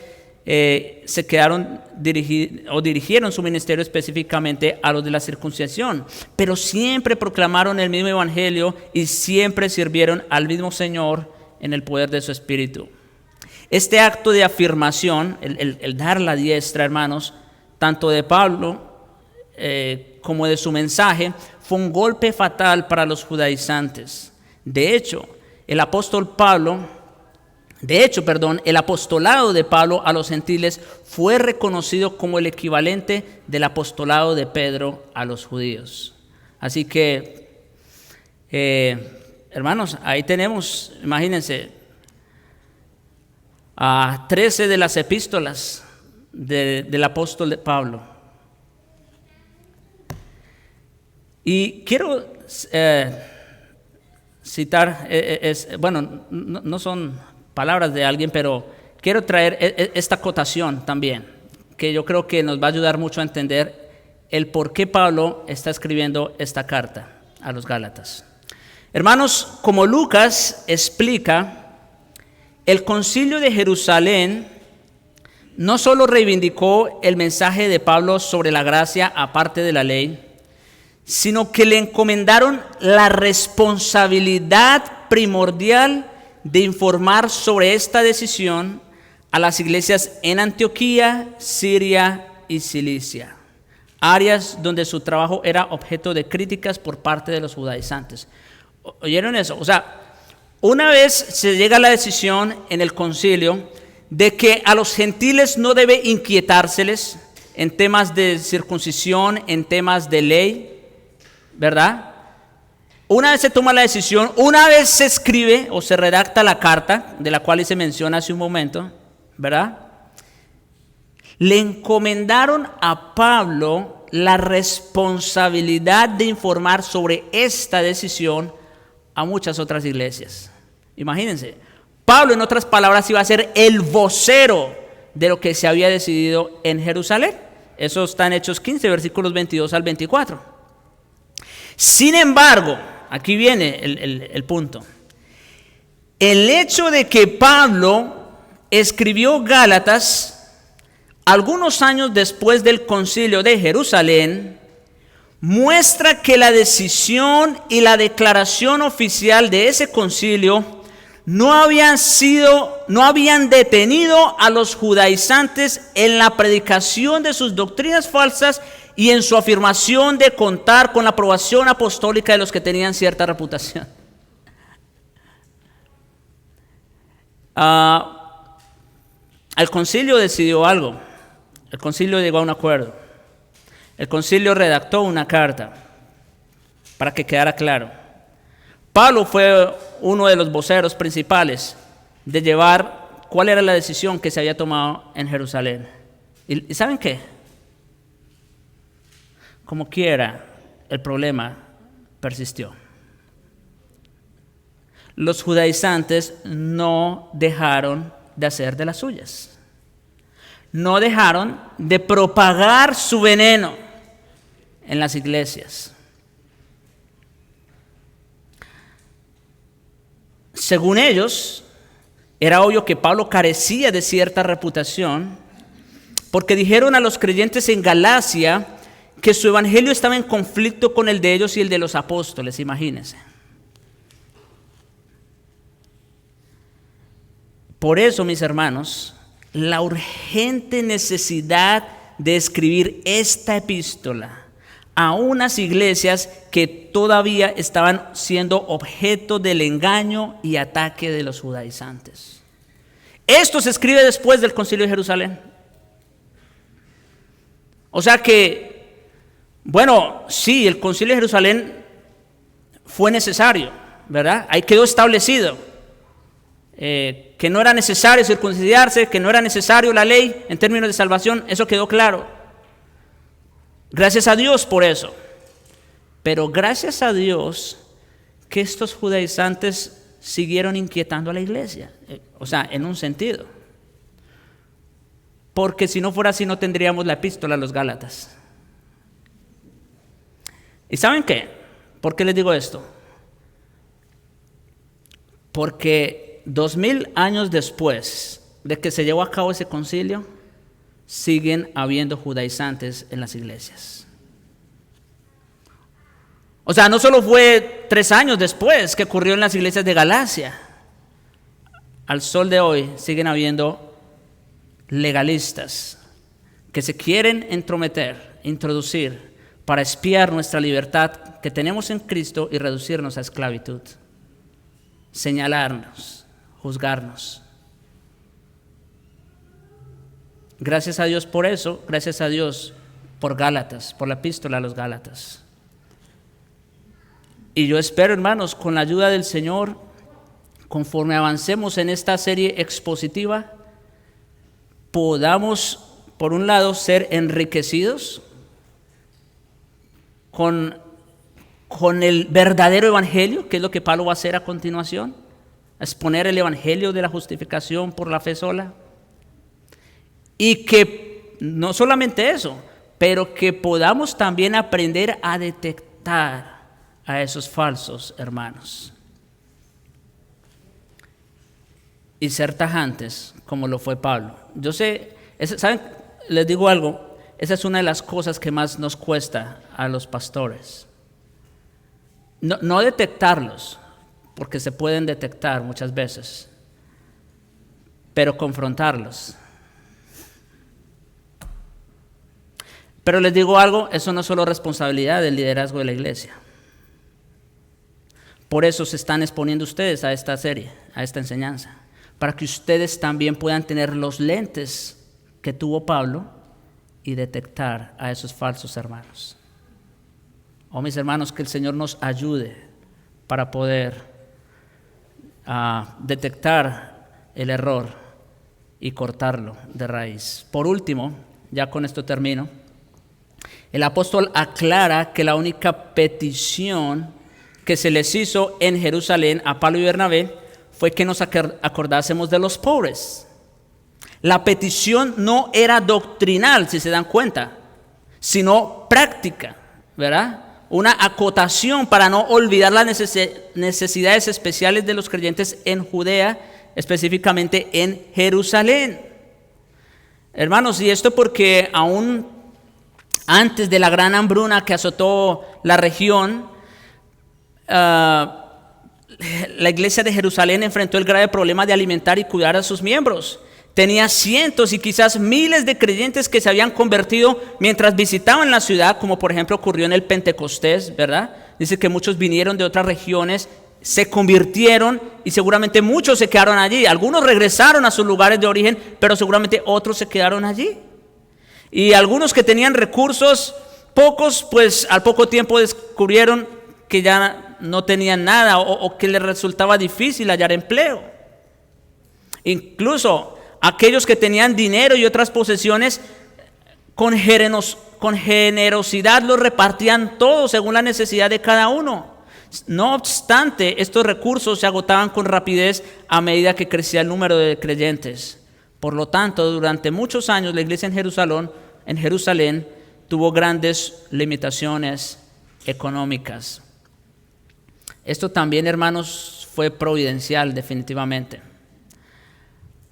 se quedaron dirigieron su ministerio específicamente a los de la circuncisión. Pero siempre proclamaron el mismo evangelio y siempre sirvieron al mismo Señor en el poder de su Espíritu. Este acto de afirmación, el dar la diestra, hermanos, tanto de Pablo como de su mensaje, fue un golpe fatal para los judaizantes. De hecho, el apostolado de Pablo a los gentiles fue reconocido como el equivalente del apostolado de Pedro a los judíos. Así que, hermanos, ahí tenemos, imagínense, a 13 de las epístolas del apóstol de Pablo. Y quiero citar, no son palabras de alguien, pero quiero traer esta acotación también, que yo creo que nos va a ayudar mucho a entender el por qué Pablo está escribiendo esta carta a los Gálatas. Hermanos, como Lucas explica, el Concilio de Jerusalén no solo reivindicó el mensaje de Pablo sobre la gracia aparte de la ley, sino que le encomendaron la responsabilidad primordial de informar sobre esta decisión a las iglesias en Antioquía, Siria y Cilicia, áreas donde su trabajo era objeto de críticas por parte de los judaizantes. ¿Oyeron eso? O sea, una vez se llega a la decisión en el concilio de que a los gentiles no debe inquietárseles en temas de circuncisión, en temas de ley, ¿verdad? Una vez se toma la decisión, una vez se escribe o se redacta la carta, de la cual se menciona hace un momento, ¿verdad? Le encomendaron a Pablo la responsabilidad de informar sobre esta decisión a muchas otras iglesias. Imagínense, Pablo, en otras palabras, iba a ser el vocero de lo que se había decidido en Jerusalén. Eso está en Hechos 15, versículos 22 al 24. Sin embargo, aquí viene el punto. El hecho de que Pablo escribió Gálatas algunos años después del concilio de Jerusalén muestra que la decisión y la declaración oficial de ese concilio no habían detenido a los judaizantes en la predicación de sus doctrinas falsas y en su afirmación de contar con la aprobación apostólica de los que tenían cierta reputación. El concilio decidió algo. El concilio llegó a un acuerdo. El concilio redactó una carta para que quedara claro. Pablo fue uno de los voceros principales de llevar cuál era la decisión que se había tomado en Jerusalén. ¿Y saben qué? Como quiera, el problema persistió. Los judaizantes no dejaron de hacer de las suyas. No dejaron de propagar su veneno en las iglesias. Según ellos, era obvio que Pablo carecía de cierta reputación porque dijeron a los creyentes en Galacia que su evangelio estaba en conflicto con el de ellos y el de los apóstoles, imagínense. Por eso, mis hermanos, la urgente necesidad de escribir esta epístola a unas iglesias que todavía estaban siendo objeto del engaño y ataque de los judaizantes. Esto se escribe después del Concilio de Jerusalén. O sea que, bueno, sí, el Concilio de Jerusalén fue necesario, ¿verdad? Ahí quedó establecido que no era necesario circuncidarse, que no era necesario la ley en términos de salvación, eso quedó claro. Gracias a Dios por eso. Pero gracias a Dios que estos judaizantes siguieron inquietando a la iglesia. O sea, en un sentido. Porque si no fuera así no tendríamos la epístola a los Gálatas. ¿Y saben qué? ¿Por qué les digo esto? Porque 2000 años después de que se llevó a cabo ese concilio, siguen habiendo judaizantes en las iglesias. O sea, no solo fue 3 años después que ocurrió en las iglesias de Galacia. al sol de hoy siguen habiendo legalistas que se quieren introducir para espiar nuestra libertad que tenemos en Cristo y reducirnos a esclavitud, señalarnos, juzgarnos. Gracias a Dios por eso, gracias a Dios por Gálatas, por la epístola a los Gálatas. Y yo espero, hermanos, con la ayuda del Señor, conforme avancemos en esta serie expositiva, podamos, por un lado, ser enriquecidos con el verdadero evangelio, que es lo que Pablo va a hacer a continuación, exponer el evangelio de la justificación por la fe sola. Y que no solamente eso, pero que podamos también aprender a detectar a esos falsos hermanos y ser tajantes como lo fue Pablo. Yo sé, ¿saben? Les digo algo, esa es una de las cosas que más nos cuesta a los pastores. No detectarlos, porque se pueden detectar muchas veces, pero confrontarlos. Pero les digo algo, eso no es solo responsabilidad del liderazgo de la iglesia. Por eso se están exponiendo ustedes a esta serie, a esta enseñanza, para que ustedes también puedan tener los lentes que tuvo Pablo y detectar a esos falsos hermanos. Oh, mis hermanos, que el Señor nos ayude para poder detectar el error y cortarlo de raíz. Por último, ya con esto termino, el apóstol aclara que la única petición que se les hizo en Jerusalén a Pablo y Bernabé fue que nos acordásemos de los pobres. La petición no era doctrinal, si se dan cuenta, sino práctica, ¿verdad? Una acotación para no olvidar las necesidades especiales de los creyentes en Judea, específicamente en Jerusalén. Hermanos, y esto porque aún antes de la gran hambruna que azotó la región, la iglesia de Jerusalén enfrentó el grave problema de alimentar y cuidar a sus miembros. Tenía cientos y quizás miles de creyentes que se habían convertido mientras visitaban la ciudad, como por ejemplo ocurrió en el Pentecostés, ¿verdad? Dice que muchos vinieron de otras regiones, se convirtieron y seguramente muchos se quedaron allí. Algunos regresaron a sus lugares de origen, pero seguramente otros se quedaron allí. Y algunos que tenían recursos, pocos, pues al poco tiempo descubrieron que ya no tenían nada o que les resultaba difícil hallar empleo. Incluso aquellos que tenían dinero y otras posesiones, con generosidad los repartían todos según la necesidad de cada uno. No obstante, estos recursos se agotaban con rapidez a medida que crecía el número de creyentes. Por lo tanto, durante muchos años la iglesia en Jerusalén tuvo grandes limitaciones económicas. Esto también, hermanos, fue providencial definitivamente.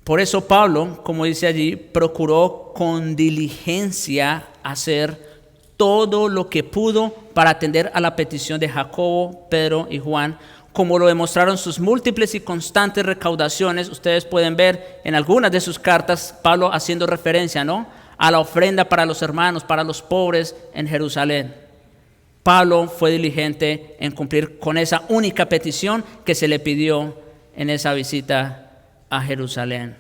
Por eso Pablo, como dice allí, procuró con diligencia hacer todo lo que pudo para atender a la petición de Jacobo, Pedro y Juan, como lo demostraron sus múltiples y constantes recaudaciones. Ustedes pueden ver en algunas de sus cartas Pablo haciendo referencia, ¿no?, a la ofrenda para los hermanos, para los pobres en Jerusalén. Pablo fue diligente en cumplir con esa única petición que se le pidió en esa visita a Jerusalén.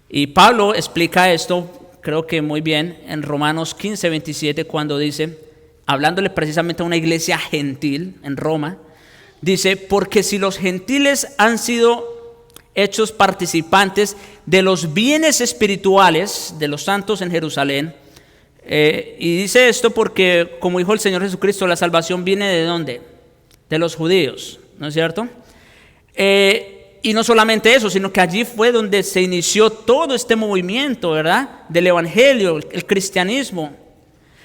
Y Pablo explica esto, creo que muy bien, en Romanos 15:27, cuando dice, hablándole precisamente a una iglesia gentil en Roma, dice: porque si los gentiles han sido hechos participantes de los bienes espirituales de los santos en Jerusalén, y dice esto porque, como dijo el Señor Jesucristo, la salvación viene ¿de dónde? De los judíos, ¿no es cierto? Y no solamente eso, sino que allí fue donde se inició todo este movimiento, ¿verdad?, del evangelio, el cristianismo.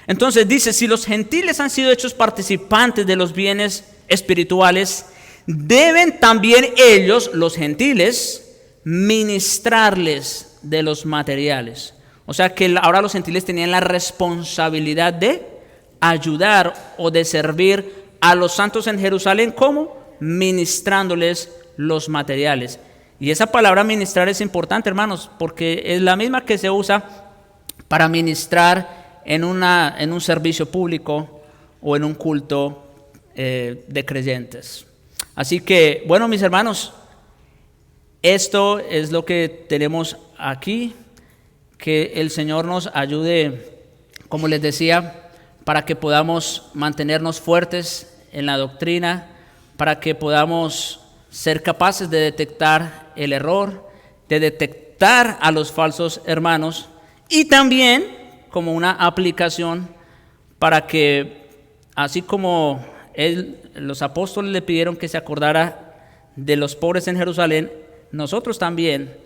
Entonces dice, si los gentiles han sido hechos participantes de los bienes espirituales, deben también ellos, los gentiles, ministrarles de los materiales. O sea que ahora los gentiles tenían la responsabilidad de ayudar o de servir a los santos en Jerusalén, ¿cómo? Ministrándoles los materiales. Y esa palabra ministrar es importante, hermanos, porque es la misma que se usa para ministrar en un servicio público o en un culto de creyentes. Así que, bueno, mis hermanos, esto es lo que tenemos aquí. Que el Señor nos ayude, como les decía, para que podamos mantenernos fuertes en la doctrina, para que podamos ser capaces de detectar el error, de detectar a los falsos hermanos, y también como una aplicación para que, así como los apóstoles le pidieron que se acordara de los pobres en Jerusalén, nosotros también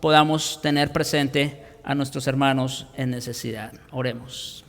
podamos tener presente a nuestros hermanos en necesidad. Oremos.